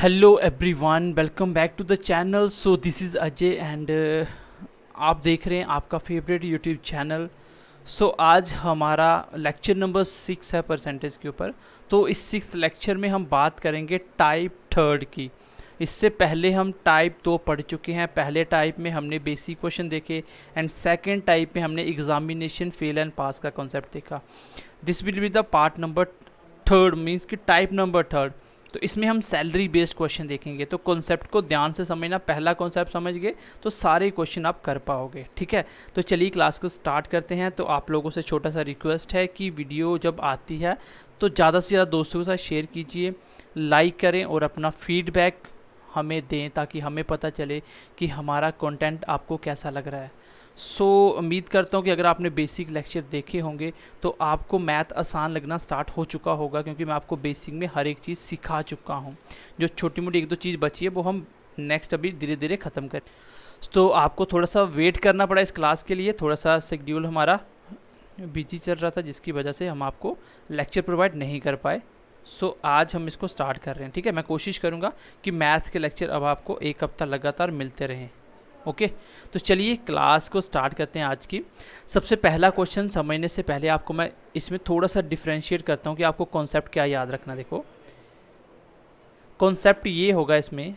Hello everyone, welcome back to the channel. So this is Ajay and आप देख रहे हैं आपका फेवरेट यूट्यूब चैनल। सो आज हमारा लेक्चर नंबर 6 है परसेंटेज के ऊपर। तो इस 6 लेक्चर में हम बात करेंगे टाइप थर्ड की। इससे पहले हम टाइप 2 पढ़ चुके हैं। पहले टाइप में हमने बेसिक क्वेश्चन देखे एंड सेकेंड टाइप में हमने एग्जामिनेशन फेल एंड पास का कॉन्सेप्ट देखा। This will be the part number third, means कि टाइप नंबर थर्ड। तो इसमें हम सैलरी बेस्ड क्वेश्चन देखेंगे। तो कॉन्सेप्ट को ध्यान से समझना, पहला कॉन्सेप्ट समझ गए तो सारे क्वेश्चन आप कर पाओगे। ठीक है, तो चलिए क्लास को स्टार्ट करते हैं। तो आप लोगों से छोटा सा रिक्वेस्ट है कि वीडियो जब आती है तो ज़्यादा से ज़्यादा दोस्तों के साथ शेयर कीजिए, लाइक करें और अपना फीडबैक हमें दें ताकि हमें पता चले कि हमारा कंटेंट आपको कैसा लग रहा है। उम्मीद करता हूँ कि अगर आपने बेसिक लेक्चर देखे होंगे तो आपको मैथ आसान लगना स्टार्ट हो चुका होगा, क्योंकि मैं आपको बेसिक में हर एक चीज़ सिखा चुका हूँ। जो छोटी मोटी एक दो चीज़ बची है वो हम नेक्स्ट अभी धीरे धीरे ख़त्म करें। तो आपको थोड़ा सा वेट करना पड़ा इस क्लास के लिए, थोड़ा सा शेड्यूल हमारा बिजी चल रहा था जिसकी वजह से हम आपको लेक्चर प्रोवाइड नहीं कर पाए। आज हम इसको स्टार्ट कर रहे हैं। ठीक है, मैं कोशिश करूँगा कि मैथ के लेक्चर अब आपको एक हफ्ता लगातार मिलते रहें। ओके, तो चलिए क्लास को स्टार्ट करते हैं आज की। सबसे पहला क्वेश्चन समझने से पहले आपको मैं इसमें थोड़ा सा डिफ्रेंशिएट करता हूँ कि आपको कॉन्सेप्ट क्या याद रखना। देखो, कॉन्सेप्ट ये होगा इसमें,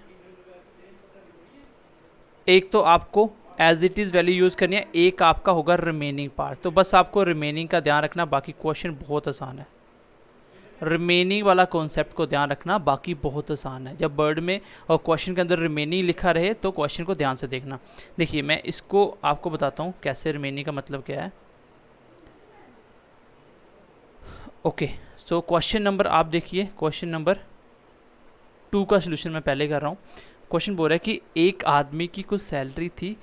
एक तो आपको as it is value use करनी है, एक आपका होगा रिमेनिंग पार्ट। तो बस आपको रिमेनिंग का ध्यान रखना, बाकी क्वेश्चन बहुत आसान है। रिमेनिंग वाला कॉन्सेप्ट को ध्यान रखना, बाकी बहुत आसान है। जब वर्ड में और क्वेश्चन के अंदर रिमेनिंग लिखा रहे तो क्वेश्चन को ध्यान से देखना। देखिए, मैं इसको आपको बताता हूँ कैसे रिमेनिंग का मतलब क्या है। ओके, सो क्वेश्चन नंबर आप देखिए, क्वेश्चन नंबर 2 का सोल्यूशन मैं पहले कर रहा हूँ। क्वेश्चन बोल रहा है कि एक आदमी की कुछ सैलरी थी,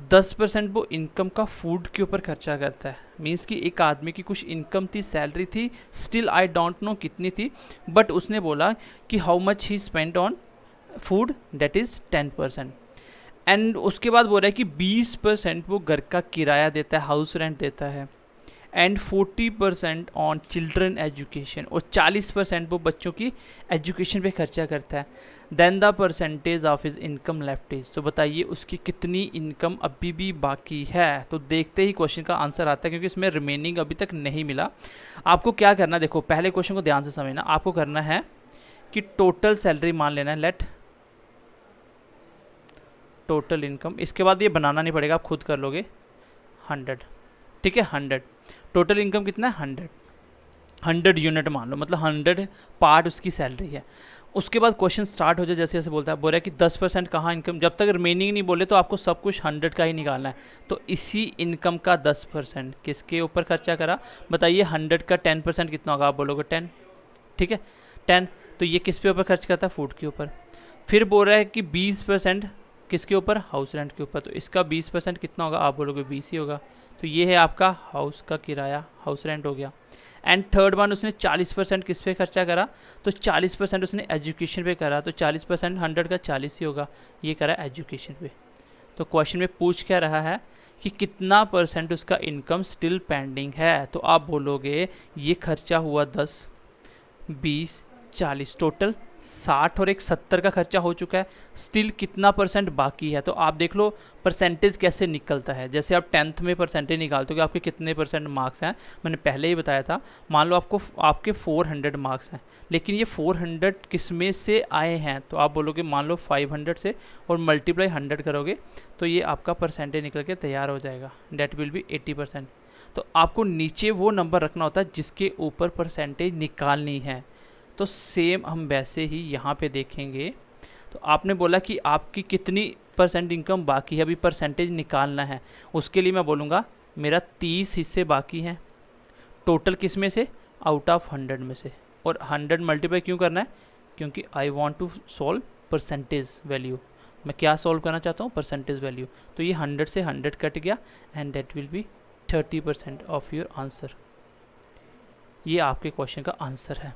10% वो इनकम का फूड के ऊपर खर्चा करता है। मीन्स कि एक आदमी की कुछ इनकम थी, सैलरी थी, स्टिल आई डोंट नो कितनी थी, बट उसने बोला कि how much he spend on food, that is 10%। And उसके बाद बोल रहा है कि 20% वो घर का किराया देता है, हाउस रेंट देता है, एंड 40% ऑन चिल्ड्रन एजुकेशन, और 40% वो बच्चों की एजुकेशन पे खर्चा करता है। Then the percentage of his income left is, तो बताइए उसकी कितनी इनकम अभी भी बाकी है। तो देखते ही क्वेश्चन का आंसर आता है, क्योंकि इसमें रिमेनिंग अभी तक नहीं मिला। आपको क्या करना, देखो पहले क्वेश्चन को ध्यान से समझना। आपको करना है कि टोटल सैलरी मान लेना है, लेट टोटल इनकम। इसके बाद ये बनाना नहीं पड़ेगा, आप खुद कर लोगे, 100। ठीक है, 100 टोटल इनकम कितना है, 100 यूनिट मान लो, मतलब 100 पार्ट उसकी सैलरी है। उसके बाद क्वेश्चन स्टार्ट हो जाए, जैसे जैसे बोलता है, बोल रहा है कि 10% कहाँ इनकम, जब तक रिमेनिंग नहीं बोले तो आपको सब कुछ 100 का ही निकालना है। तो इसी इनकम का 10% किसके ऊपर खर्चा करा, बताइए। 100 का 10% कितना होगा, आप बोलोगे 10। ठीक है, 10। तो ये किस पे ऊपर खर्च करता है, फूड के ऊपर। फिर बोल रहा है कि 20% किसके ऊपर, हाउस रेंट के ऊपर। तो इसका 20% कितना होगा, आप बोलोगे 20 ही होगा। तो ये है आपका हाउस का किराया, हाउस रेंट हो गया। एंड थर्ड वन, उसने 40% किस पे खर्चा करा, तो 40% उसने एजुकेशन पे करा। तो 40% 100 का 40 ही होगा, ये करा एजुकेशन पे। तो क्वेश्चन में पूछ क्या रहा है कि कितना परसेंट उसका इनकम स्टिल पेंडिंग है। तो आप बोलोगे ये खर्चा हुआ 10, 20, 40, टोटल 60 और एक 70 का खर्चा हो चुका है। स्टिल कितना परसेंट बाकी है। तो आप देख लो परसेंटेज कैसे निकलता है। जैसे आप 10th में परसेंटेज निकालते हो कि आपके कितने परसेंट मार्क्स हैं, मैंने पहले ही बताया था। मान लो आपके 400 मार्क्स हैं, लेकिन ये 400 किस में से आए हैं, तो आप बोलोगे मान लो 500 से, और मल्टीप्लाई 100 करोगे तो ये आपका परसेंटेज निकल के तैयार हो जाएगा, डेट विल बी 80%। तो आपको नीचे वो नंबर रखना होता है जिसके ऊपर परसेंटेज निकालनी है। तो सेम हम वैसे ही यहाँ पे देखेंगे। तो आपने बोला कि आपकी कितनी परसेंट इनकम बाकी है, अभी परसेंटेज निकालना है। उसके लिए मैं बोलूँगा मेरा 30 हिस्से बाकी हैं, टोटल किस में से, आउट ऑफ 100 में से। और 100 मल्टीप्लाई क्यों करना है, क्योंकि I want to solve percentage value. मैं क्या सॉल्व करना चाहता हूँ, परसेंटेज वैल्यू। तो ये 100 से 100 कट गया, and that will be 30% of your answer. ये आपके क्वेश्चन का आंसर है।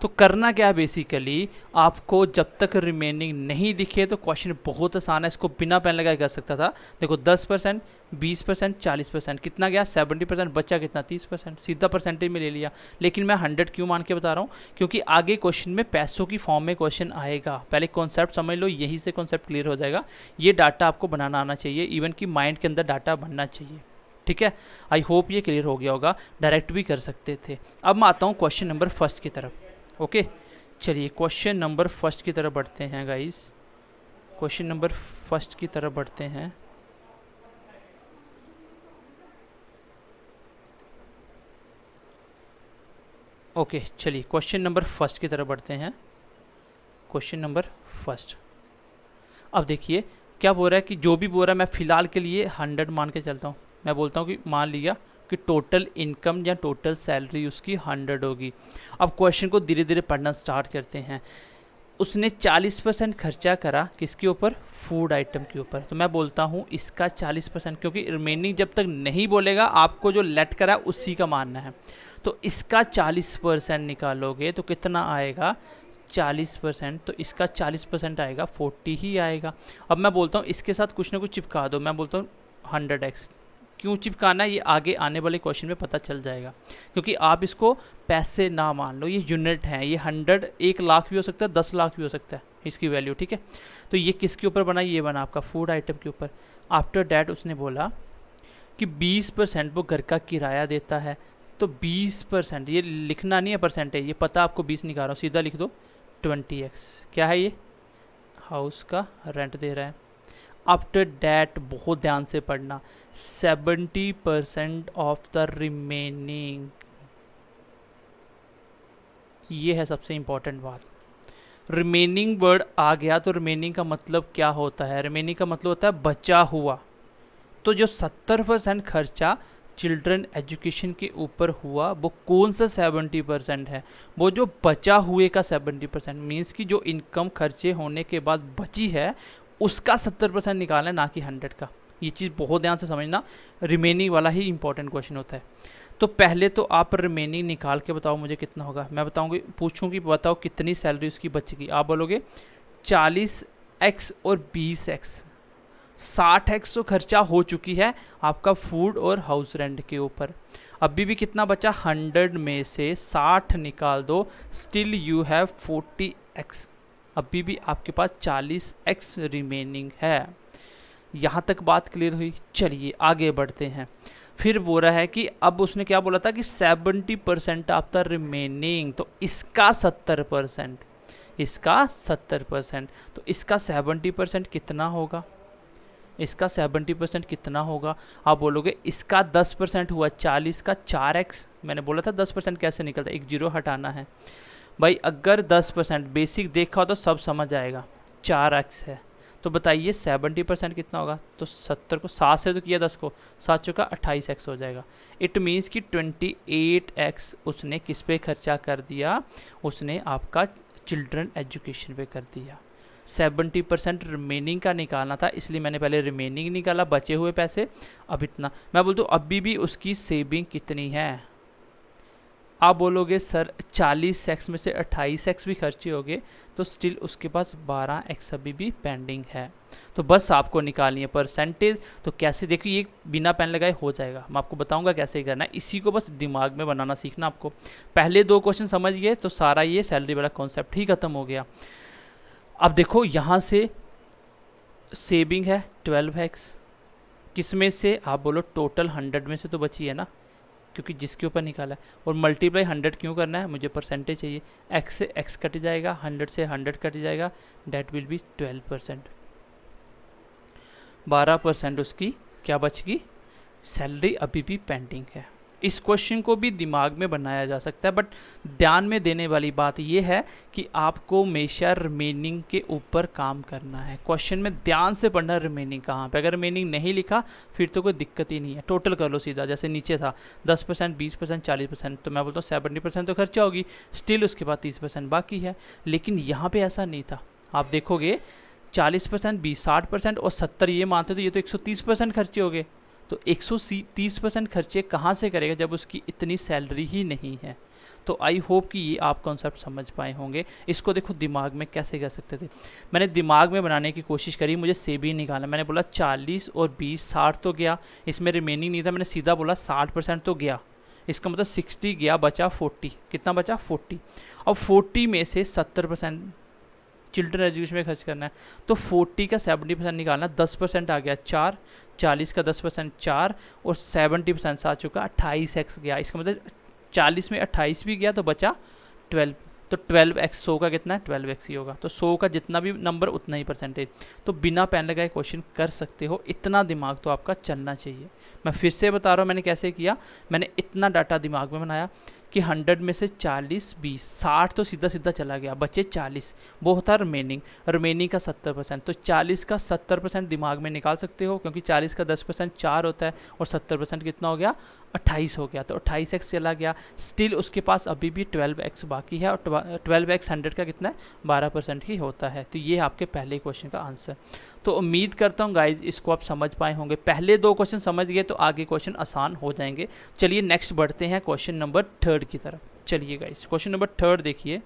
तो करना क्या है बेसिकली, आपको जब तक रिमेनिंग नहीं दिखे तो क्वेश्चन बहुत आसान है, इसको बिना पेन लगाए कर सकता था। देखो 10%, 20%, 40%, कितना गया 70%, बचा कितना 30%, सीधा परसेंटेज में ले लिया। लेकिन मैं 100 क्यों मान के बता रहा हूँ, क्योंकि आगे क्वेश्चन में पैसों की फॉर्म में क्वेश्चन आएगा। पहले कॉन्सेप्ट समझ लो, यहीं से कॉन्सेप्ट क्लियर हो जाएगा। ये डाटा आपको बनाना आना चाहिए, इवन कि माइंड के अंदर डाटा बनना चाहिए। ठीक है, आई होप ये क्लियर हो गया होगा। डायरेक्ट भी कर सकते थे। अब मैं आता हूँ क्वेश्चन नंबर फर्स्ट की तरफ। ओके, चलिए क्वेश्चन नंबर फर्स्ट की तरफ बढ़ते हैं गाइस। क्वेश्चन नंबर फर्स्ट की तरफ बढ़ते हैं। ओके चलिए क्वेश्चन नंबर फर्स्ट की तरफ बढ़ते हैं। क्वेश्चन नंबर फर्स्ट, अब देखिए क्या बोल रहा है कि जो भी बोल रहा है मैं फ़िलहाल के लिए 100 मान के चलता हूँ। मैं बोलता हूँ कि मान लिया कि टोटल इनकम या टोटल सैलरी उसकी 100 होगी। अब क्वेश्चन को धीरे धीरे पढ़ना स्टार्ट करते हैं। उसने 40% खर्चा करा किसके ऊपर, फूड आइटम के ऊपर। तो मैं बोलता हूँ इसका 40%, क्योंकि रिमेनिंग जब तक नहीं बोलेगा आपको जो लेट करा उसी का मानना है। तो इसका 40% निकालोगे तो कितना आएगा 40%, तो इसका 40% आएगा 40 ही आएगा। अब मैं बोलता हूँ इसके साथ कुछ ना कुछ चिपका दो। मैं बोलता हूँ 100x। क्यों चिपकाना है ये आगे आने वाले क्वेश्चन में पता चल जाएगा, क्योंकि आप इसको पैसे ना मान लो, ये यूनिट है। ये 100 1 लाख भी हो सकता है, 10 लाख भी हो सकता है इसकी वैल्यू। ठीक है, तो ये किसके ऊपर बना, ये बना आपका फूड आइटम के ऊपर। आफ्टर डैट उसने बोला कि 20% वो घर का किराया देता है। तो 20%, ये लिखना नहीं है परसेंटेज, ये पता आपको 20 निकाल रहा हूँ, सीधा लिख दो 20x। क्या है ये, हाउस का रेंट दे रहा है। आफ्टर डैट बहुत ध्यान से पढ़ना, 70% ऑफ द रिमेनिंग, ये है सबसे इंपॉर्टेंट बात। रिमेनिंग वर्ड आ गया तो रिमेनिंग का मतलब क्या होता है, रिमेनिंग का मतलब होता है बचा हुआ। तो जो 70% खर्चा चिल्ड्रन एजुकेशन के ऊपर हुआ वो कौन सा 70% है, वो जो बचा हुए का 70%, मीन्स कि जो इनकम खर्चे होने के बाद बची है उसका 70% निकालना है, ना कि 100 का। ये चीज़ बहुत ध्यान से समझना, रिमेनिंग वाला ही इंपॉर्टेंट क्वेश्चन होता है। तो पहले तो आप रिमेनिंग निकाल के बताओ मुझे कितना होगा। मैं बताऊंगी, पूछूंगी बताओ कितनी सैलरी उसकी बचेगी। आप बोलोगे 40x और 20x, 60x तो खर्चा हो चुकी है आपका फूड और हाउस रेंट के ऊपर। अभी भी कितना बचा, 100 में से 60 निकाल दो, स्टिल यू हैव 40x। अभी भी आपके पास 40x रिमेनिंग है। यहाँ तक बात क्लियर हुई। चलिए आगे बढ़ते हैं। फिर बोल रहा है कि अब उसने क्या बोला था कि 70% ऑफ द रिमेनिंग, तो इसका 70%, इसका 70%, तो इसका 70% कितना होगा, इसका 70% कितना होगा। आप बोलोगे इसका 10% हुआ 40 का 4x। मैंने बोला था 10% कैसे निकलता है, एक जीरो हटाना है भाई। अगर 10% बेसिक देखा हो तो सब समझ आएगा, 4x है। तो बताइए 70% कितना होगा। तो 70 को 7 से तो किया, 10 को 7 चुका 28x हो जाएगा। इट मीन्स कि 28x उसने किस पे खर्चा कर दिया, उसने आपका चिल्ड्रन एजुकेशन पे कर दिया। 70% रिमेनिंग का निकालना था, इसलिए मैंने पहले रिमेनिंग निकाला, बचे हुए पैसे। अब इतना मैं बोलता हूँ अभी भी उसकी सेविंग कितनी है। आप बोलोगे सर 40x में से 28x भी खर्चे हो गए, तो स्टिल उसके पास 12x अभी भी पेंडिंग है। तो बस आपको निकालनी है परसेंटेज। तो कैसे, देखिए ये बिना पेन लगाए हो जाएगा, मैं आपको बताऊंगा कैसे करना है। इसी को बस दिमाग में बनाना सीखना आपको। पहले 2 क्वेश्चन समझ गए तो सारा ये सैलरी वाला कॉन्सेप्ट ही खत्म हो गया। अब देखो यहाँ से सेविंग है 12x, किसमें से, आप बोलो टोटल 100 में से तो बची है ना, क्योंकि जिसके ऊपर निकाला है। और मल्टीप्लाई 100 क्यों करना है, मुझे परसेंटेज चाहिए। x से x कट जाएगा, 100 से 100 कट जाएगा, डेट विल बी 12%। 12% उसकी क्या बचगी, सैलरी अभी भी पेंडिंग है। इस क्वेश्चन को भी दिमाग में बनाया जा सकता है, बट ध्यान में देने वाली बात यह है कि आपको हमेशा रिमेनिंग के ऊपर काम करना है। क्वेश्चन में ध्यान से पढ़ना रिमेनिंग कहाँ पे। अगर रिमेनिंग नहीं लिखा फिर तो कोई दिक्कत ही नहीं है। टोटल कर लो सीधा, जैसे नीचे था 10%, 20%, 40%, तो मैं बोलता हूँ 70% तो खर्चा होगी, स्टिल उसके बाद 30% बाकी है। लेकिन यहाँ पर ऐसा नहीं था। आप देखोगे 40%, 20, 60% और 70 ये मानते तो ये तो 130% खर्चे हो गए। तो 130% खर्चे कहाँ से करेगा जब उसकी इतनी सैलरी ही नहीं है। तो आई होप कि ये आप कॉन्सेप्ट समझ पाए होंगे। इसको देखो दिमाग में कैसे कर सकते थे, मैंने दिमाग में बनाने की कोशिश करी, मुझे से भी निकालना, मैंने बोला 40 और 20 60 तो गया, इसमें रिमेनिंग नहीं था, मैंने सीधा बोला 60% तो गया, इसका मतलब 60 गया, बचा 40, कितना बचा 40। अब 40 में से 70% चिल्ड्रन एजुकेशन में खर्च करना है, तो 40 का 70% निकालना, 10% आ गया 4, 40 का 10% 4 और 70% आ चुका 28x गया, इसका मतलब 40 में 28 भी गया तो बचा 12, तो 12x 100 का कितना है 12x ही होगा, तो 100 का जितना भी नंबर उतना ही परसेंटेज। तो बिना पेन लगाए क्वेश्चन कर सकते हो, इतना दिमाग तो आपका चलना चाहिए। मैं फिर से बता रहा हूँ मैंने कैसे किया, मैंने इतना डाटा दिमाग में बनाया कि 100 में से 40 20 60 तो सीधा सीधा चला गया, बचे 40, वो होता है रिमेनिंग का 70%, तो 40 का 70% दिमाग में निकाल सकते हो, क्योंकि 40 का 10% 4 होता है और 70% कितना हो गया 28 हो गया, तो 28x चला गया। स्टिल उसके पास अभी भी 12x बाकी है, और 12x 100 का कितना है 12% ही होता है। तो ये आपके पहले क्वेश्चन का आंसर। तो उम्मीद करता हूँ गाइज इसको आप समझ पाए होंगे, पहले 2 क्वेश्चन समझ गए तो आगे क्वेश्चन आसान हो जाएंगे। चलिए नेक्स्ट बढ़ते हैं क्वेश्चन नंबर 3 की तरफ। चलिए गाइज क्वेश्चन नंबर 3 देखिए।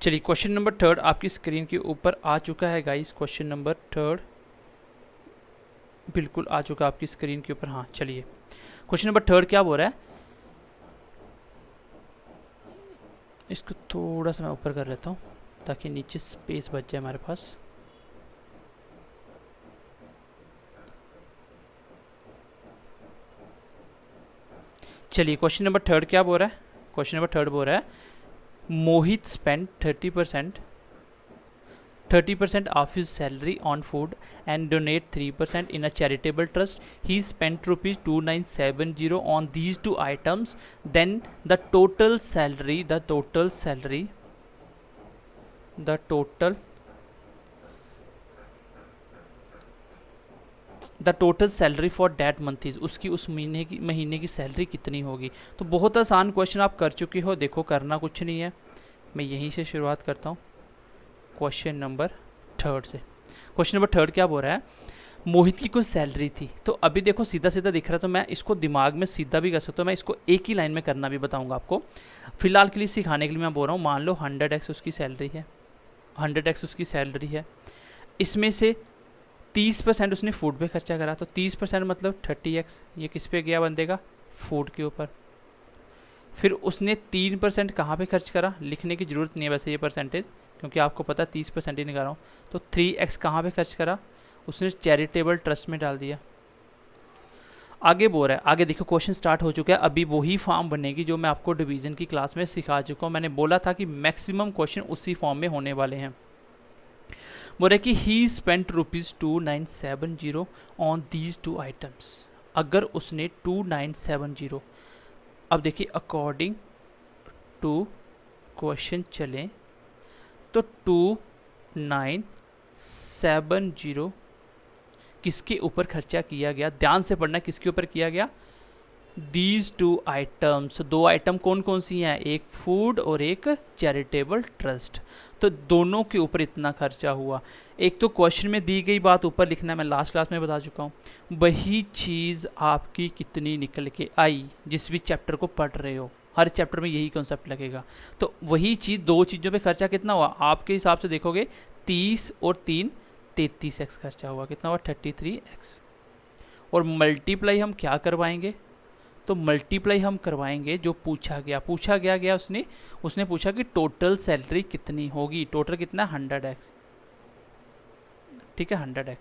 चलिए क्वेश्चन नंबर 3 आपकी स्क्रीन के ऊपर आ चुका है गाइज, क्वेश्चन नंबर 3 बिल्कुल आ चुका आपकी स्क्रीन के ऊपर। हाँ चलिए क्वेश्चन नंबर 3 क्या बोल रहा है, इसको थोड़ा सा मैं ऊपर कर लेता हूँ ताकि नीचे स्पेस बच जाए हमारे पास। चलिए क्वेश्चन नंबर 3 क्या बोल रहा है, क्वेश्चन नंबर 3 बोल रहा है मोहित spend 30% of his salary on food and donate 3% in a charitable trust. He spent rupees 2970 on these 2 items. Then the total salary for that month is, उसकी उस महीने की सैलरी कितनी होगी। तो बहुत आसान क्वेश्चन आप कर चुके हो, देखो करना कुछ नहीं है, मैं यहीं से शुरुआत करता हूँ क्वेश्चन नंबर 3 से। क्वेश्चन नंबर 3 क्या बोल रहा है, मोहित की कुछ सैलरी थी, तो अभी देखो सीधा सीधा दिख रहा है, तो मैं इसको दिमाग में सीधा भी कर सकता हूँ, मैं इसको एक ही लाइन में करना भी बताऊंगा आपको, फिलहाल के लिए सिखाने के लिए मैं बोल रहा हूँ। मान लो 100x उसकी सैलरी है, 100x उसकी सैलरी है, इसमें से 30% उसने फूड पे खर्चा करा, तो 30% मतलब 30x, ये किस पे गया बंदे का फूड के ऊपर। फिर उसने 3% कहाँ पे खर्च करा, लिखने की ज़रूरत नहीं है वैसे ये परसेंटेज, क्योंकि आपको पता 30% ही निकाल रहा हूँ। तो 3x कहाँ पे खर्च करा, उसने चैरिटेबल ट्रस्ट में डाल दिया। आगे बोल रहा है, आगे देखो क्वेश्चन स्टार्ट हो चुका है, अभी वही फॉर्म बनेगी जो मैं आपको डिवीजन की क्लास में सिखा चुका हूँ। मैंने बोला था कि मैक्सिमम क्वेश्चन उसी फॉर्म में होने वाले हैं। बोल रहा है कि ही spent rupees 2970 on these 2 items. अगर उसने 2970, अब देखिए अकॉर्डिंग टू क्वेश्चन चलें तो 2970 किसके ऊपर खर्चा किया गया, ध्यान से पढ़ना, किसके ऊपर किया गया, दीज 2 आइटम्स। 2 आइटम कौन कौन सी हैं, एक फूड और एक चैरिटेबल ट्रस्ट, तो दोनों के ऊपर इतना खर्चा हुआ। एक तो क्वेश्चन में दी गई बात ऊपर लिखना है, मैं लास्ट क्लास में बता चुका हूँ, वही चीज़ आपकी कितनी निकल के आई, जिस भी चैप्टर को पढ़ रहे हो हर चैप्टर में यही कॉन्सेप्ट लगेगा। तो वही चीज़ 2 चीज़ों पे खर्चा कितना हुआ, आपके हिसाब से देखोगे 30 और 3 33x खर्चा हुआ, कितना हुआ 33x। और मल्टीप्लाई हम क्या करवाएंगे, तो मल्टीप्लाई हम करवाएंगे जो पूछा गया उसने पूछा कि टोटल सैलरी कितनी होगी, टोटल कितना 100x, ठीक है 100x,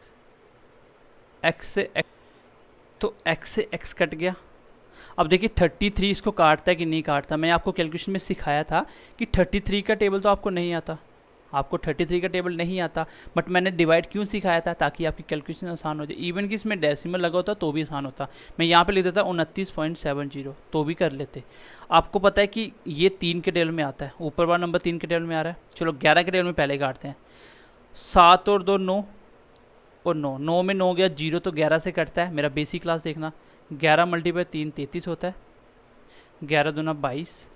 x से x, तो x से x कट गया। अब देखिए 33 इसको काटता है कि नहीं काटता, मैंने आपको कैलकुलेशन में सिखाया था कि 33 का टेबल तो आपको नहीं आता, आपको 33 का टेबल नहीं आता, बट मैंने डिवाइड क्यों सिखाया था, ताकि आपकी कैलकुलेशन आसान हो जाए। इवन कि इसमें डेसिमल लगा होता तो भी आसान होता, मैं यहाँ पे लिख देता 29.70 तो भी कर लेते। आपको पता है कि ये 3 के टेबल में आता है, ऊपर वाला नंबर 3 के टेबल में आ रहा है, चलो 11 के टेबल में पहले काटते हैं। 7 और 2 9 और 9 में 9 गया 0, तो 11 से कटता है, मेरा बेसिक क्लास देखना, 11 मल्टीप्लाई 3 33 होता है, 11 दूना 22,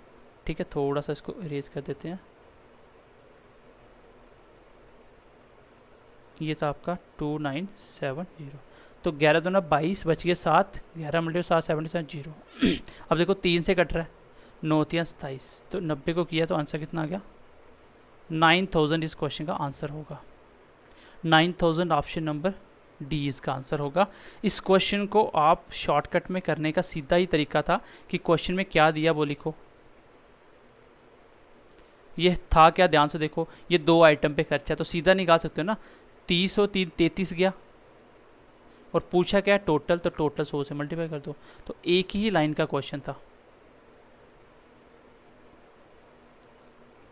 ठीक है थोड़ा सा इसको इरेज कर देते हैं, ये था आपका 2970, तो 11 दूना 22 बच गए 7, 11 मल्टीप्लाई 7 77 0। अब देखो 3 से कट रहा है, 9 या 27, तो 90 को किया तो आंसर कितना आ गया 9000 इस क्वेश्चन का आंसर होगा। 9000 ऑप्शन नंबर डी इसका आंसर होगा। इस क्वेश्चन को आप शॉर्टकट में करने का सीधा ही तरीका था कि क्वेश्चन में क्या दिया वो लिखो। ये था क्या, ध्यान से देखो, ये 2 आइटम पे खर्चा है तो सीधा निकाल सकते हो ना, 30 और 3 33 गया, और पूछा क्या टोटल, तो टोटल 100 से मल्टीप्लाई कर दो, तो एक ही लाइन का क्वेश्चन था।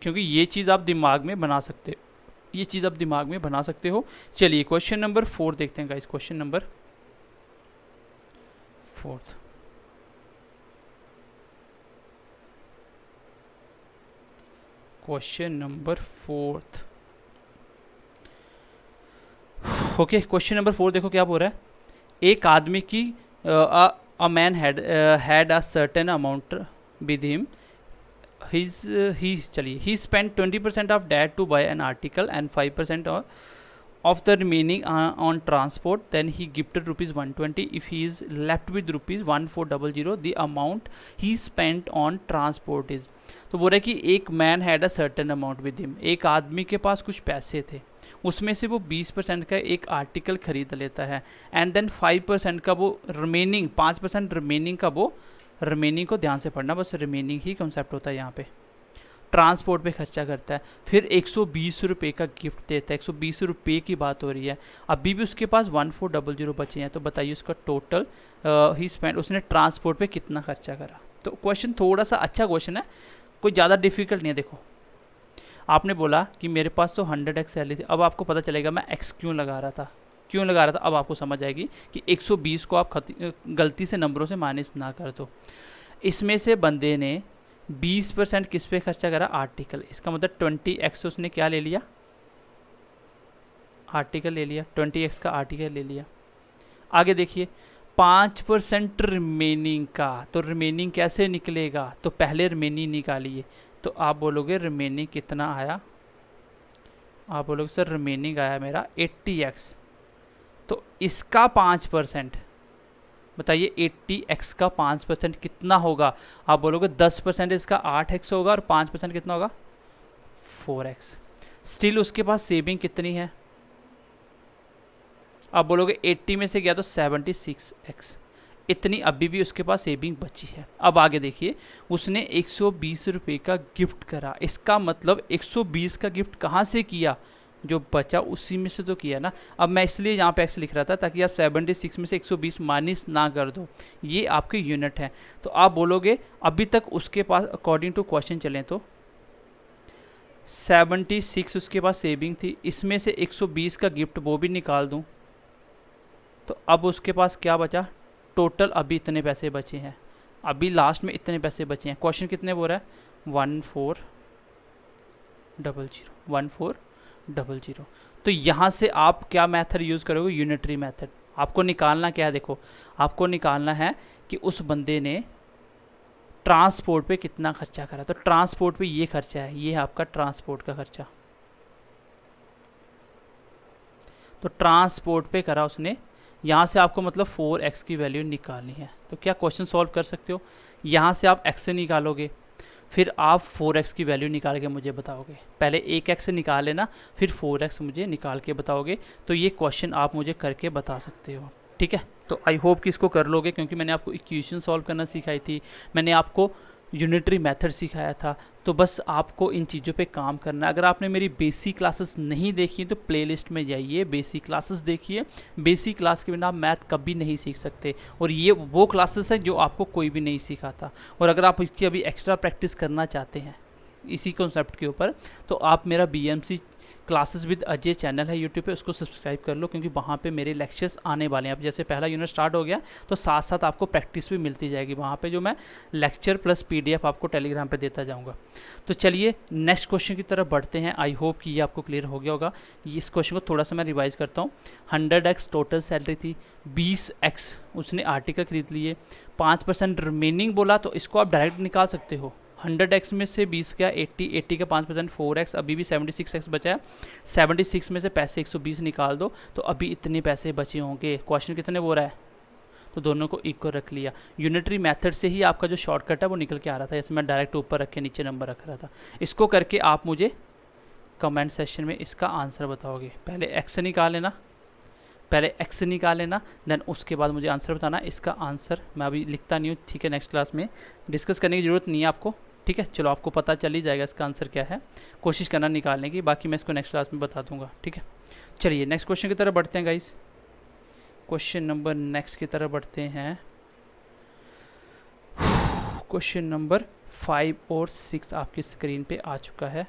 क्योंकि ये चीज़ आप दिमाग में बना सकते हो, ये चीज़ आप दिमाग में बना सकते हो। चलिए क्वेश्चन नंबर 4 देखते हैं guys, question number 4। Question number 4। Okay, question number 4 देखो क्या बोल रहा है। एक आदमी की a man had a certain amount with him, he spent 20% of that to buy an article and 5% of the remaining on transport. Then he gifted rupees 120. If he is left with rupees 1400, the amount he spent on transport is. तो बोल रहा है कि एक man had a certain amount with him, एक आदमी के पास कुछ पैसे थे, उसमें से वो 20% का एक आर्टिकल खरीद लेता है, एंड देन 5% का वो रिमेनिंग, 5% रिमेनिंग का वो, रिमेनिंग को ध्यान से पढ़ना, बस रिमेनिंग ही कंसेप्ट होता है यहाँ पे, ट्रांसपोर्ट पे खर्चा करता है, फिर 120 रुपये का गिफ्ट देता है। 120 रुपये की बात हो रही है, अभी भी उसके पास 1400 बचे हैं, तो बताइए उसका टोटल ही स्पेंड, उसने ट्रांसपोर्ट पे कितना खर्चा करा। तो क्वेश्चन थोड़ा सा अच्छा क्वेश्चन है, कोई ज़्यादा डिफिकल्ट नहीं है। देखो आपने बोला कि मेरे पास तो 100x सैलरी थी, अब आपको पता चलेगा मैं x क्यों लगा रहा था, क्यों लगा रहा था, अब आपको समझ आएगी कि 120 को आप गलती से नंबरों से माइनस ना कर दो। इसमें से बंदे ने 20% किस पे खर्चा करा, आर्टिकल, इसका मतलब 20x उसने क्या ले लिया, आर्टिकल ले लिया, 20x का आर्टिकल ले लिया। आगे देखिए 5% रिमेनिंग का, तो रिमेनिंग कैसे निकलेगा, तो पहले रिमेनिंग निकालिए, तो आप बोलोगे रिमेनिंग कितना आया, आप बोलोगे सर रिमेनिंग आया मेरा 80x, तो इसका 5%, बताइए 80x का 5% कितना होगा, आप बोलोगे 10% इसका 8x होगा, और 5% कितना होगा 4x। स्टिल उसके पास सेविंग कितनी है, आप बोलोगे 80 में से गया तो 76x, इतनी अभी भी उसके पास सेविंग बची है। अब आगे देखिए, उसने 120 रुपये का गिफ्ट करा, इसका मतलब 120 का गिफ्ट कहाँ से किया, जो बचा उसी में से तो किया ना। अब मैं इसलिए यहाँ पे x लिख रहा था ताकि आप 76 में से 120 माइनस ना कर दो, ये आपके यूनिट है। तो आप बोलोगे अभी तक उसके पास अकॉर्डिंग टू क्वेश्चन चलें तो 76 उसके पास सेविंग थी, इसमें से 120 का गिफ्ट वो भी निकाल दूँ, तो अब उसके पास क्या बचा, टोटल अभी इतने पैसे बचे हैं, अभी लास्ट में इतने पैसे बचे हैं। क्वेश्चन कितने बोल रहा है 1400, तो यहाँ से आप क्या मेथड यूज़ करोगे, यूनिटरी मेथड। आपको निकालना क्या है, देखो आपको निकालना है कि उस बंदे ने ट्रांसपोर्ट पे कितना खर्चा करा, तो ट्रांसपोर्ट पे ये खर्चा है, ये है आपका ट्रांसपोर्ट का खर्चा, तो ट्रांसपोर्ट पे करा उसने। यहाँ से आपको मतलब 4x की वैल्यू निकालनी है, तो क्या क्वेश्चन सॉल्व कर सकते हो, यहाँ से आप x से निकालोगे, फिर आप 4x की वैल्यू निकाल के मुझे बताओगे, पहले 1x से निकाल लेना, फिर 4x मुझे निकाल के बताओगे, तो ये क्वेश्चन आप मुझे करके बता सकते हो, ठीक है। तो आई होप कि इसको कर लोगे, क्योंकि मैंने आपको इक्वेशन सॉल्व करना सिखाई थी, मैंने आपको यूनिटरी मेथड सिखाया था, तो बस आपको इन चीज़ों पे काम करना है। अगर आपने मेरी बेसिक क्लासेस नहीं देखी तो प्लेलिस्ट में जाइए, बेसिक क्लासेस देखिए, बेसिक क्लास के बिना आप मैथ कभी नहीं सीख सकते, और ये वो क्लासेस हैं जो आपको कोई भी नहीं सिखाता। और अगर आप इसकी अभी एक्स्ट्रा प्रैक्टिस करना चाहते हैं इसी कॉन्सेप्ट के ऊपर, तो आप मेरा BMC classes with Ajay channel है यूट्यूब पे, उसको सब्सक्राइब कर लो, क्योंकि वहाँ पे मेरे लेक्चर्स आने वाले हैं। अब जैसे पहला यूनिट स्टार्ट हो गया तो साथ साथ आपको प्रैक्टिस भी मिलती जाएगी वहाँ पे, जो मैं लेक्चर प्लस PDF आपको टेलीग्राम पे देता जाऊँगा। तो चलिए नेक्स्ट क्वेश्चन की तरफ बढ़ते हैं। आई होप कि ये आपको क्लियर हो गया होगा। इस क्वेश्चन को थोड़ा सा मैं रिवाइज करता हूँ। 100x टोटल सैलरी थी, 20x उसने आर्टिकल खरीद लिए, 5% रिमेनिंग बोला, तो इसको आप डायरेक्ट निकाल सकते हो। 100x में से 20 क्या 80 का 5% 4x, अभी भी 76x बचा है। 76 में से पैसे 120 निकाल दो, तो अभी इतने पैसे बचे होंगे। क्वेश्चन कितने बोल रहा है, तो दोनों को इक्वल रख लिया। यूनिटरी मेथड से ही आपका जो शॉर्टकट है वो निकल के आ रहा था, जैसे मैं डायरेक्ट ऊपर रख के नीचे नंबर रख रहा था। इसको करके आप मुझे कमेंट सेक्शन में इसका आंसर बताओगे। पहले एक्स निकाल लेना, देन उसके बाद मुझे आंसर बताना। इसका आंसर मैं अभी लिखता नहीं हूँ, ठीक है, नेक्स्ट क्लास में डिस्कस करने की ज़रूरत नहीं है आपको, ठीक है। चलो आपको पता चल ही जाएगा इसका आंसर क्या है, कोशिश करना निकालने की, बाकी मैं इसको नेक्स्ट क्लास में बता दूंगा, ठीक है। चलिए नेक्स्ट क्वेश्चन की तरफ बढ़ते हैं गाइस। क्वेश्चन नंबर नेक्स्ट की तरफ बढ़ते हैं। क्वेश्चन नंबर 5 और 6 आपकी स्क्रीन पे आ चुका है।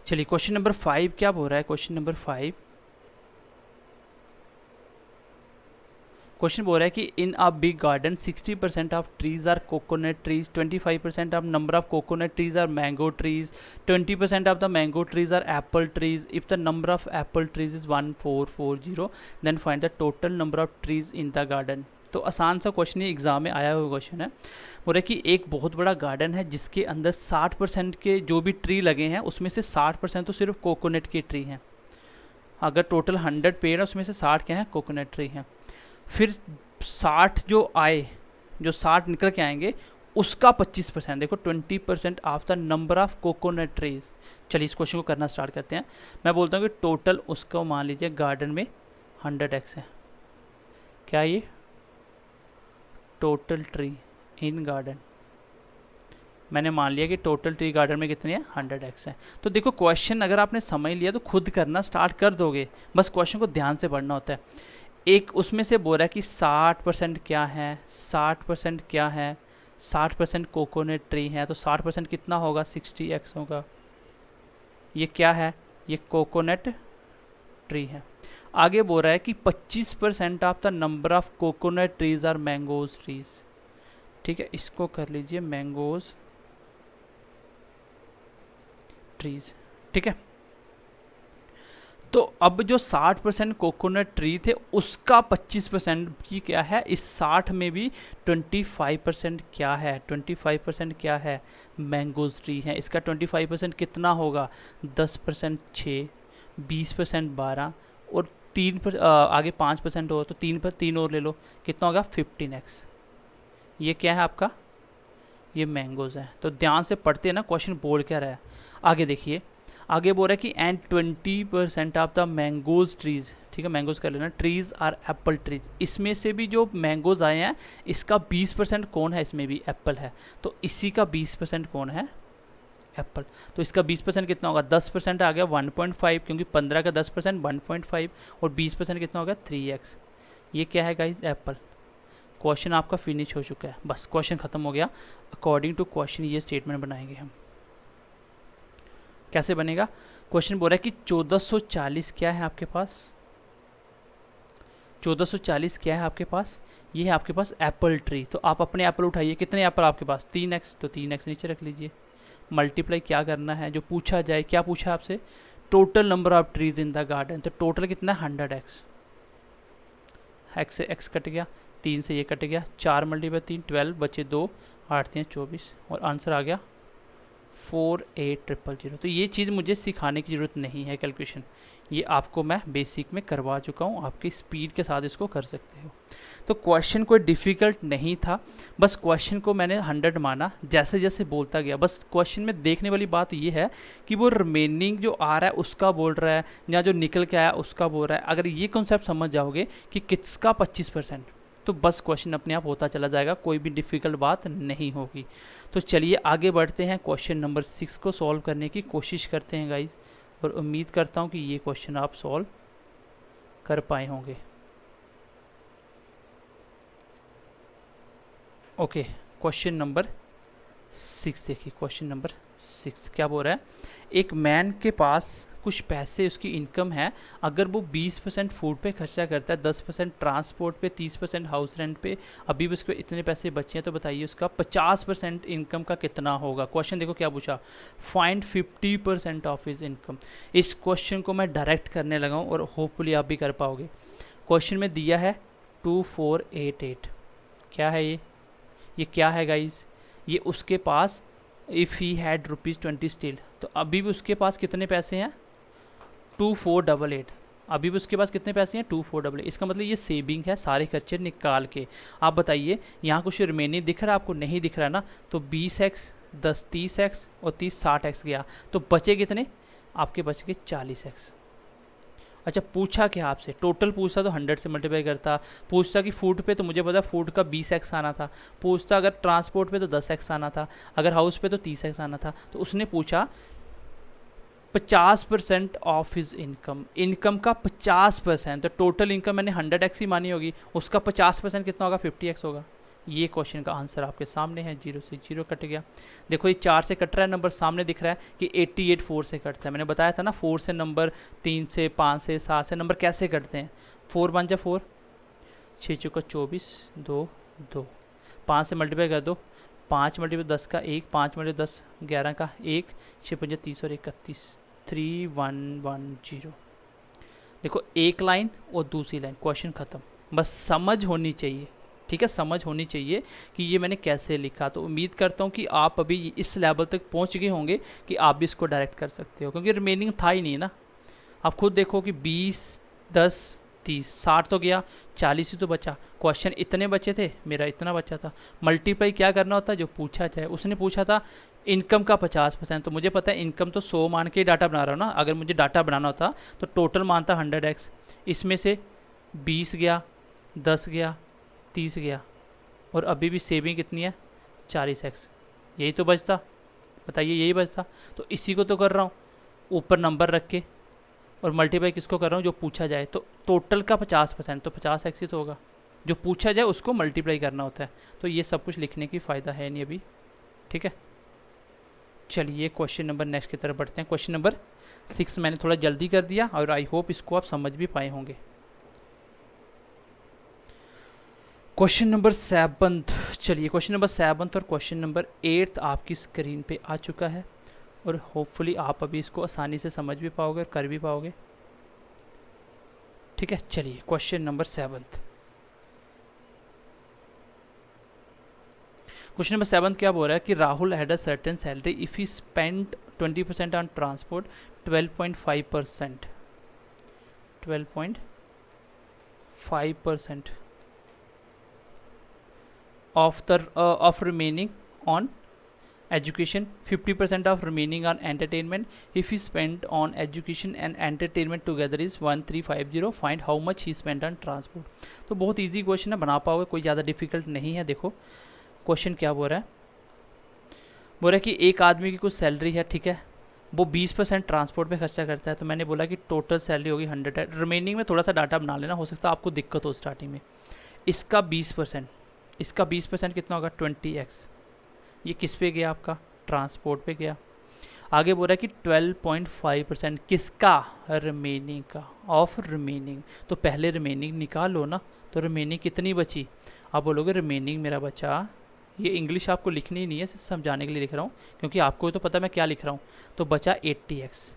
चलिए क्वेश्चन नंबर 5 क्या बोल रहा है। क्वेश्चन नंबर 5 क्वेश्चन बोल रहा है कि in a big garden 60% of trees are coconut trees, 25% of number of coconut trees are mango trees, 20% of the mango trees are apple trees. If the number of apple trees is 1440 then find the total number of trees in the garden. तो आसान सा question ही exam में आया हुआ question है। बोल रहा है कि एक बहुत बड़ा गार्डन है जिसके अंदर 60% के जो भी ट्री लगे हैं उसमें से 60% तो सिर्फ कोकोनट के ट्री हैं। अगर टोटल 100 पेड़ है उसमें से 60 क्या है, कोकोनट ट्री हैं। फिर 60 जो आए, जो 60 निकल के आएंगे उसका 25%, देखो 20% of the number of coconut trees. चलिए इस क्वेश्चन को करना स्टार्ट करते हैं। मैं बोलता हूँ कि टोटल उसको मान लीजिए गार्डन में 100x है। क्या ये टोटल ट्री इन गार्डन, मैंने मान लिया कि टोटल ट्री गार्डन में कितनी है, 100x है। तो देखो क्वेश्चन अगर आपने समझ लिया तो खुद करना स्टार्ट कर दोगे, बस क्वेश्चन को ध्यान से पढ़ना होता है। एक उसमें से बोल रहा है कि 60% क्या है, 60% क्या है, 60% कोकोनट ट्री है, तो 60% कितना होगा, 60x होगा। ये क्या है, ये कोकोनट ट्री है। आगे बोल रहा है कि 25% of the number of coconut trees are mangoes trees, ठीक है, इसको कर लीजिए मैंगोज ट्रीज, ठीक है। तो अब जो 60% कोकोनट ट्री थे उसका 25% की क्या है, इस 60 में भी 25% क्या है, 25% क्या है, मैंगोज ट्री है। इसका 25% कितना होगा, 10% 6, 20% 12 और 3 आगे 5% हो तो 3 और ले लो, कितना होगा 15x। ये क्या है आपका, ये मैंगोज है। तो ध्यान से पढ़ते हैं ना क्वेश्चन बोल क्या रहा है। आगे देखिए, आगे बोल रहा है कि and 20% of the mangoes trees, ठीक है, मैंगोज कर लेना, ट्रीज आर एप्पल ट्रीज। इसमें से भी जो मैंगोज आए हैं इसका 20% कौन है, इसमें भी एप्पल है, तो इसी का 20% कौन है, एप्पल। तो इसका 20% कितना होगा, 10% आ गया 1.5, क्योंकि 15 का 10% 1.5 और 20% कितना होगा 3x। ये क्या है गाइज, एप्पल। क्वेश्चन आपका फिनिश हो चुका है, बस क्वेश्चन खत्म हो गया। अकॉर्डिंग टू क्वेश्चन ये स्टेटमेंट बनाएंगे हम। कैसे बनेगा, क्वेश्चन बोल रहा है कि 1440 क्या है आपके पास, 1440 क्या है आपके पास, ये है आपके पास एप्पल ट्री। तो आप अपने एप्पल उठाइए, कितने एप्पल आपके पास, 3x, तो 3x नीचे रख लीजिए। मल्टीप्लाई क्या करना है, जो पूछा जाए, क्या पूछा आपसे, total number of trees in the garden. तो टोटल कितना है 100x, x से x कट गया, 3 से ये कट गया, 4 मल्टीप्लाई 3 12, बचे 2, 8 3 24 और आंसर आ गया 48000। तो ये चीज़ मुझे सिखाने की ज़रूरत नहीं है, कैलकुलेशन ये आपको मैं बेसिक में करवा चुका हूँ, आपकी स्पीड के साथ इसको कर सकते हो। तो क्वेश्चन कोई डिफ़िकल्ट नहीं था, बस क्वेश्चन को मैंने 100 माना, जैसे जैसे बोलता गया। बस क्वेश्चन में देखने वाली बात ये है कि वो रिमेनिंग जो आ रहा है उसका बोल रहा है या जो निकल के आया उसका बोल रहा है। अगर ये कॉन्सेप्ट समझ जाओगे कि किसका 25%, तो बस क्वेश्चन अपने आप होता चला जाएगा, कोई भी डिफ़िकल्ट बात नहीं होगी। तो चलिए आगे बढ़ते हैं, क्वेश्चन नंबर 6 को सॉल्व करने की कोशिश करते हैं गाइज, और उम्मीद करता हूँ कि ये क्वेश्चन आप सॉल्व कर पाए होंगे। ओके, क्वेश्चन नंबर 6 देखिए। क्वेश्चन नंबर 6 क्या बोल रहा है, एक मैन के पास कुछ पैसे, उसकी इनकम है, अगर वो 20% फूड पे खर्चा करता है, 10% ट्रांसपोर्ट पे, 30% हाउस रेंट पे, अभी भी उसके इतने पैसे बचे हैं, तो बताइए उसका 50% इनकम का कितना होगा। क्वेश्चन देखो क्या पूछा, फाइंड 50% ऑफ हिज इनकम। इस क्वेश्चन को मैं डायरेक्ट करने लगा हूँ और होपफुली आप भी कर पाओगे। क्वेश्चन में दिया है 2488, क्या है ये क्या है गाइज, ये उसके पास इफ़ ही हैड ₹20 स्टिल, तो अभी भी उसके पास कितने पैसे हैं, 2488। अभी भी उसके पास कितने पैसे हैं 2488। इसका मतलब ये सेविंग है सारे खर्चे निकाल के। आप बताइए यहाँ कुछ रिमेनिंग दिख रहा है आपको? नहीं दिख रहा है ना। तो 20x 10 30x और 30 60x गया, तो बचे कितने आपके? बच गए 40x। अच्छा पूछा क्या आपसे? टोटल पूछता तो 100 से मल्टीप्लाई करता। पूछता कि फूड पे तो मुझे पता फूड का 20x आना था। पूछता अगर ट्रांसपोर्ट पे तो 10x आना था। अगर हाउस पे तो 30x आना था। तो उसने पूछा 50% ऑफ हिज इनकम, इनकम का 50%। तो टोटल इनकम मैंने 100x ही मानी होगी, उसका 50% कितना होगा? 50x होगा। ये क्वेश्चन का आंसर आपके सामने है। 0 से 0 कट गया। देखो ये 4 से कट रहा है नंबर, सामने दिख रहा है कि 88 4 से कटता है। मैंने बताया था ना 4 से नंबर, 3 से 5 से 7 से नंबर कैसे कटते हैं। 4 5 जा 4, 6 चौका 24, 2 2, 5 से मल्टीप्लाई कर दो, 5 मल्टीप्लाई 10 का 1, 5 मल्टीप्लाई 10 11 का 1, 6 5 30 और 31, 3110। देखो एक लाइन और दूसरी लाइन, क्वेश्चन खत्म। बस समझ होनी चाहिए, ठीक है, समझ होनी चाहिए कि ये मैंने कैसे लिखा। तो उम्मीद करता हूँ कि आप अभी इस लेवल तक पहुँच गए होंगे कि आप भी इसको डायरेक्ट कर सकते हो, क्योंकि रिमेनिंग था ही नहीं ना। आप खुद देखो कि 20 10 30 60 तो गया, 40 ही तो बचा। क्वेश्चन इतने बचे थे, मेरा इतना बचा था। मल्टीप्लाई क्या करना होता है? जो पूछा जाए। उसने पूछा था इनकम का 50%, तो मुझे पता है इनकम तो 100 मान के डाटा बना रहा हूँ ना। अगर मुझे डाटा बनाना होता तो टोटल मानता 100x, इसमें से 20 गया, 10 गया, 30 गया, और अभी भी सेविंग कितनी है? 40x। यही तो बचता, बताइए यही बचता। तो इसी को तो कर रहा हूँ ऊपर नंबर रख के, और मल्टीप्लाई किसको कर रहा हूँ? जो पूछा जाए। तो टोटल का 50%, तो 50x ही तो होगा। जो पूछा जाए उसको मल्टीप्लाई करना होता है। तो ये सब कुछ लिखने की फ़ायदा है नहीं अभी, ठीक है। चलिए क्वेश्चन नंबर नेक्स्ट की तरफ बढ़ते हैं। क्वेश्चन नंबर 6 मैंने थोड़ा जल्दी कर दिया, और आई होप इसको आप समझ भी पाए होंगे। क्वेश्चन नंबर 7, चलिए क्वेश्चन नंबर 7 और क्वेश्चन नंबर 8 आपकी स्क्रीन पे आ चुका है, और होपफुली आप अभी इसको आसानी से समझ भी पाओगे और कर भी पाओगे, ठीक है। चलिए क्वेश्चन नंबर 7। क्वेश्चन नंबर 7 क्या बोल रहा है कि Rahul had a certain salary if he spend 20% on transport, 12.5% 12.5% of remaining on education, 50% of remaining on entertainment. If he spent on education and entertainment together is 1350, find how much he spent on transport. तो बहुत easy question है, बना पाओगे, कोई ज़्यादा difficult नहीं है। देखो क्वेश्चन क्या बोल रहा है? बोल रहा है कि एक आदमी की कुछ सैलरी है, ठीक है, वो 20% ट्रांसपोर्ट पे खर्चा करता है। तो मैंने बोला कि टोटल सैलरी होगी 100 है। रिमेनिंग में थोड़ा सा डाटा बना लेना, हो सकता है आपको दिक्कत हो स्टार्टिंग में। इसका 20%, इसका 20% कितना होगा? 20x। ये किस पे गया? आपका ट्रांसपोर्ट पे गया। आगे बोल रहा है कि 12.5% किसका? रिमेनिंग का, ऑफ रिमेनिंग। तो पहले रिमेनिंग निकालो ना। तो रिमेनिंग कितनी बची? आप बोलोगे रिमेनिंग मेरा बचा, ये इंग्लिश आपको लिखनी नहीं है, समझाने के लिए लिख रहा हूँ, क्योंकि आपको तो पता मैं क्या लिख रहा हूँ। तो बचा 80x।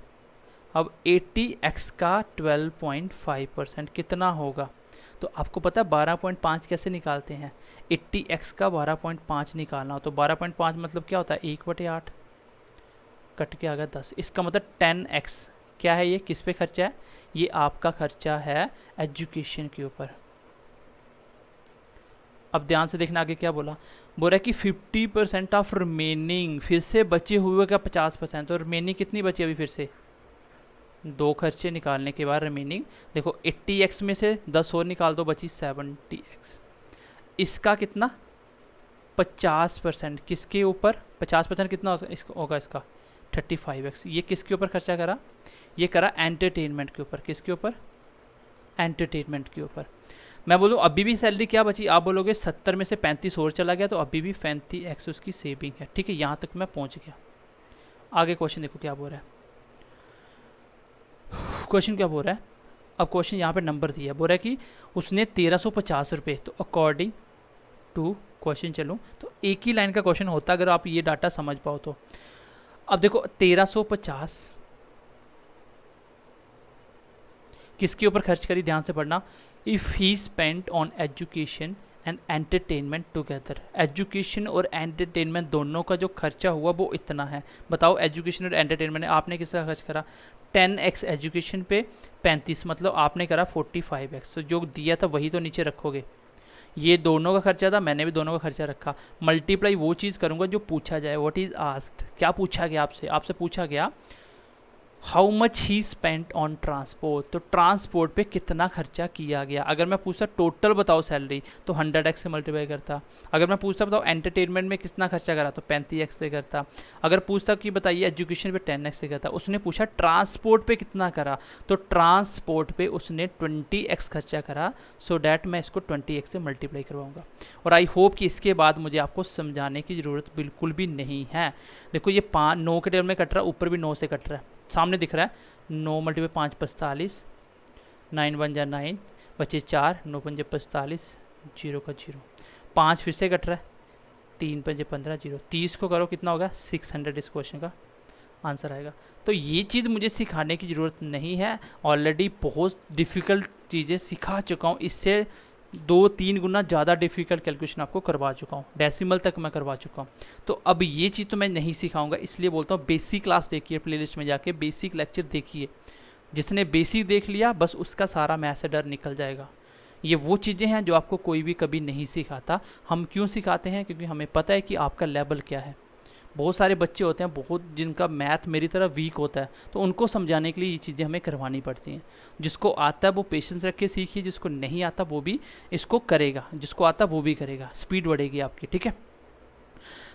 अब 80x का 12.5% कितना होगा? तो आपको पता है 12.5 कैसे निकालते हैं? 80x का 12.5 निकालना हो तो 12.5 मतलब क्या होता है? 1/8 कट के आ गया 10। इसका मतलब 10x क्या है? ये किस पे खर्चा है? ये आपका खर्चा है एजुकेशन के ऊपर। अब ध्यान से देखना आगे क्या बोला। बोल रहा है कि 50% ऑफ रिमेनिंग, फिर से बचे हुए का 50%। तो रिमेनिंग कितनी बची अभी? फिर से दो खर्चे निकालने के बाद रिमेनिंग देखो 80x में से 10 और निकाल दो, बची 70x। इसका कितना? 50%। किसके ऊपर 50% कितना होगा इसका? 35x। ये किसके ऊपर खर्चा करा? ये करा एंटरटेनमेंट के ऊपर। किसके ऊपर? एंटरटेनमेंट के ऊपर। मैं बोलूँ अभी भी सैलरी क्या बची? आप बोलोगे 70 में से 35 और चला गया, तो अभी भी 35x उसकी सेविंग है, ठीक है। यहाँ तक मैं पहुँच गया। आगे क्वेश्चन देखो क्या बोल रहा है। क्वेश्चन क्या बोल रहा है? अब क्वेश्चन यहाँ पे नंबर दिया, बोल रहा है कि उसने 1350 रुपये। तो अकॉर्डिंग टू क्वेश्चन चलूँ तो एक ही लाइन का क्वेश्चन होता अगर आप ये डाटा समझ पाओ तो। अब देखो 1350 किसके ऊपर खर्च करी? ध्यान से पढ़ना। If he spent on education and entertainment together. Education और एंटरटेनमेंट दोनों का जो खर्चा हुआ वो इतना है। बताओ एजुकेशन और एंटरटेनमेंट आपने किसका खर्च करा? 10x एजुकेशन पे 35, मतलब आपने करा 45x। तो जो दिया था वही तो नीचे रखोगे। ये दोनों का खर्चा था, मैंने भी दोनों का खर्चा रखा। मल्टीप्लाई वो चीज़ करूँगा जो पूछा जाए। व्हाट इज़ आस्क्ड, क्या पूछा गया आपसे? आपसे पूछा गया how much he spent on transport, तो ट्रांसपोर्ट पे कितना खर्चा किया गया। अगर मैं पूछता टोटल बताओ सैलरी, तो 100x से मल्टीप्लाई करता। अगर मैं पूछता बताओ एंटरटेनमेंट में कितना खर्चा करा, तो 35x से करता। अगर पूछता कि बताइए एजुकेशन पे 10x से करता। उसने पूछा ट्रांसपोर्ट पे कितना करा, तो ट्रांसपोर्ट पे उसने 20x खर्चा करा। सो डैट मैं इसको 20x से मल्टीप्लाई करवाऊंगा। और आई होप कि इसके बाद मुझे आपको समझाने की ज़रूरत बिल्कुल भी नहीं है। देखो ये 9 के टेबल में कट रहा है, ऊपर भी 9 से कट रहा है, सामने दिख रहा है। 9 मल्टीप्लाई 5 45, 9 1 जा 9, बचे 4, 9 5 45, 0 का 0, 5 फिर से कट रहा है, 3 5 15 0, 30 को करो कितना होगा? 600 इस क्वेश्चन का आंसर आएगा। तो ये चीज़ मुझे सिखाने की ज़रूरत नहीं है, ऑलरेडी बहुत डिफ़िकल्ट चीज़ें सिखा चुका हूँ। इससे 2-3 गुना ज़्यादा डिफ़िकल्ट कैलकुलेशन आपको करवा चुका हूँ, डेसिमल तक मैं करवा चुका हूँ। तो अब ये चीज़ तो मैं नहीं सिखाऊंगा, इसलिए बोलता हूँ बेसिक क्लास देखिए, प्लेलिस्ट में जाके बेसिक लेक्चर देखिए। जिसने बेसिक देख लिया बस उसका सारा मैथ से डर निकल जाएगा। ये वो चीज़ें हैं जो आपको कोई भी कभी नहीं सिखाता। हम क्यों सिखाते हैं? क्योंकि हमें पता है कि आपका लेवल क्या है। बहुत सारे बच्चे होते हैं बहुत जिनका मैथ मेरी तरह वीक होता है, तो उनको समझाने के लिए ये चीज़ें हमें करवानी पड़ती हैं। जिसको आता है वो पेशेंस रख के सीखिए, जिसको नहीं आता वो भी इसको करेगा, जिसको आता वो भी करेगा, स्पीड बढ़ेगी आपकी। ठीक है,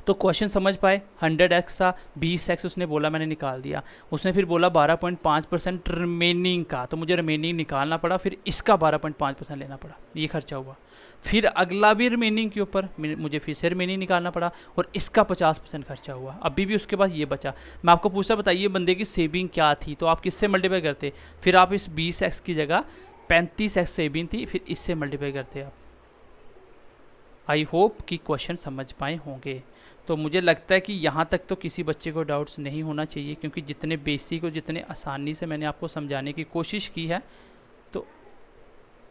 तो क्वेश्चन समझ पाए। 100x था, 20x उसने बोला, मैंने निकाल दिया। उसने फिर बोला 12.5% रिमेनिंग का, तो मुझे रिमेनिंग निकालना पड़ा, फिर इसका 12.5% लेना पड़ा, ये खर्चा हुआ। फिर अगला भी रिमेनिंग के ऊपर मुझे फिर से रिमेनिंग निकालना पड़ा, और इसका 50% खर्चा हुआ। अभी भी उसके पास ये बचा। मैं आपको पूछता बताइए बंदे की सेविंग क्या थी, तो आप किससे मल्टीप्लाई करते? फिर आप इस 20x की जगह 35x सेविंग थी, फिर इससे मल्टीप्लाई करते आप। आई होप कि क्वेश्चन समझ पाए होंगे। तो मुझे लगता है कि यहाँ तक तो किसी बच्चे को डाउट्स नहीं होना चाहिए, क्योंकि जितने बेसिक और जितने आसानी से मैंने आपको समझाने की कोशिश की है, तो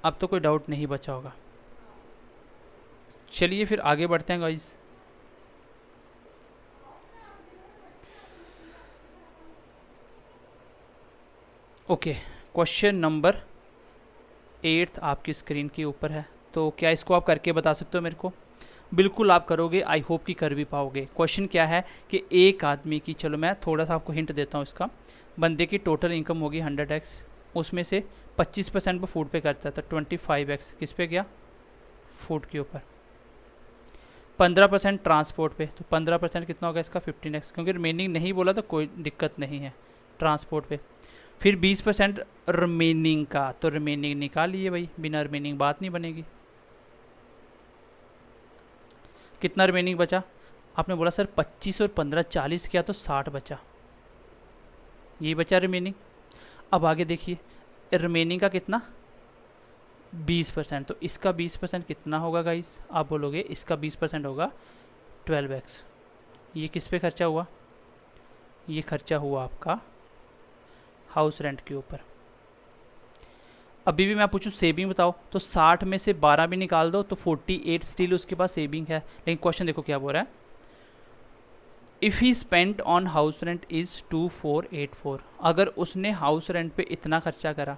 अब तो कोई डाउट नहीं बचा होगा। चलिए फिर आगे बढ़ते हैं गाइस। ओके, क्वेश्चन नंबर 8 आपकी स्क्रीन के ऊपर है। तो क्या इसको आप करके बता सकते हो मेरे को? बिल्कुल आप करोगे, आई होप कि कर भी पाओगे। क्वेश्चन क्या है कि एक आदमी की, चलो मैं थोड़ा सा आपको हिंट देता हूँ इसका। बंदे की टोटल इनकम होगी 100x, उसमें से 25% वो फूड पे करता है, तो 25x किस पे गया? फूड के ऊपर। 15% ट्रांसपोर्ट पे, तो 15% कितना होगा इसका? 15x, क्योंकि रिमेनिंग नहीं बोला तो कोई दिक्कत नहीं है ट्रांसपोर्ट पे। फिर 20% रिमेनिंग का, तो रिमेनिंग निकाल लिए भाई, बिना रिमेनिंग बात नहीं बनेगी। कितना रिमेनिंग बचा? आपने बोला सर 25 और 15 40 किया तो 60 बचा, ये बचा रिमेनिंग। अब आगे देखिए, रिमेनिंग का कितना? 20%, तो इसका 20% कितना होगा गाइस? आप बोलोगे इसका 20% होगा 12x। ये किस पे खर्चा हुआ? ये खर्चा हुआ आपका हाउस रेंट के ऊपर। अभी भी मैं पूछूं सेविंग बताओ, तो 60 में से 12 भी निकाल दो, तो 48 स्टिल उसके पास सेविंग है। लेकिन क्वेश्चन देखो क्या बोल रहा है, if he spent on house rent is 2484। अगर उसने हाउस रेंट पे इतना खर्चा करा,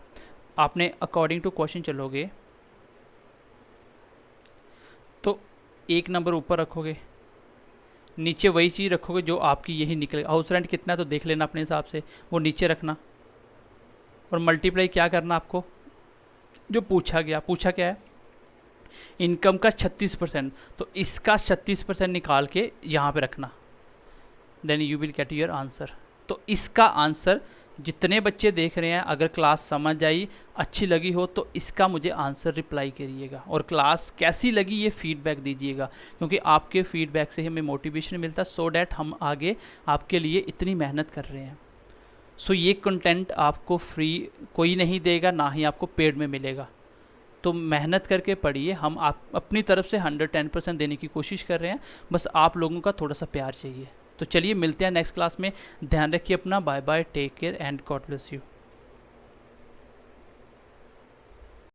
आपने अकॉर्डिंग टू क्वेश्चन चलोगे तो एक नंबर ऊपर रखोगे, नीचे वही चीज़ रखोगे जो आपकी यही निकले। हाउस रेंट कितना है तो देख लेना अपने हिसाब से, वो नीचे रखना, और मल्टीप्लाई क्या करना आपको जो पूछा गया। पूछा क्या है? इनकम का 36%, तो इसका 36% निकाल के यहाँ पे रखना, then you will get your answer. तो इसका आंसर जितने बच्चे देख रहे हैं, अगर क्लास समझ आई, अच्छी लगी हो, तो इसका मुझे आंसर रिप्लाई करिएगा, और क्लास कैसी लगी ये फीडबैक दीजिएगा, क्योंकि आपके फीडबैक से हमें मोटिवेशन मिलता है, सो डैट हम आगे आपके लिए इतनी मेहनत कर रहे हैं। सो ये कंटेंट आपको फ्री कोई नहीं देगा, ना ही आपको पेड में मिलेगा। तो मेहनत करके पढ़िए, हम आप अपनी तरफ से 110% देने की कोशिश कर रहे हैं, बस आप लोगों का थोड़ा सा प्यार चाहिए। तो चलिए मिलते हैं नेक्स्ट क्लास में, ध्यान रखिए अपना, bye bye, take care and God bless you.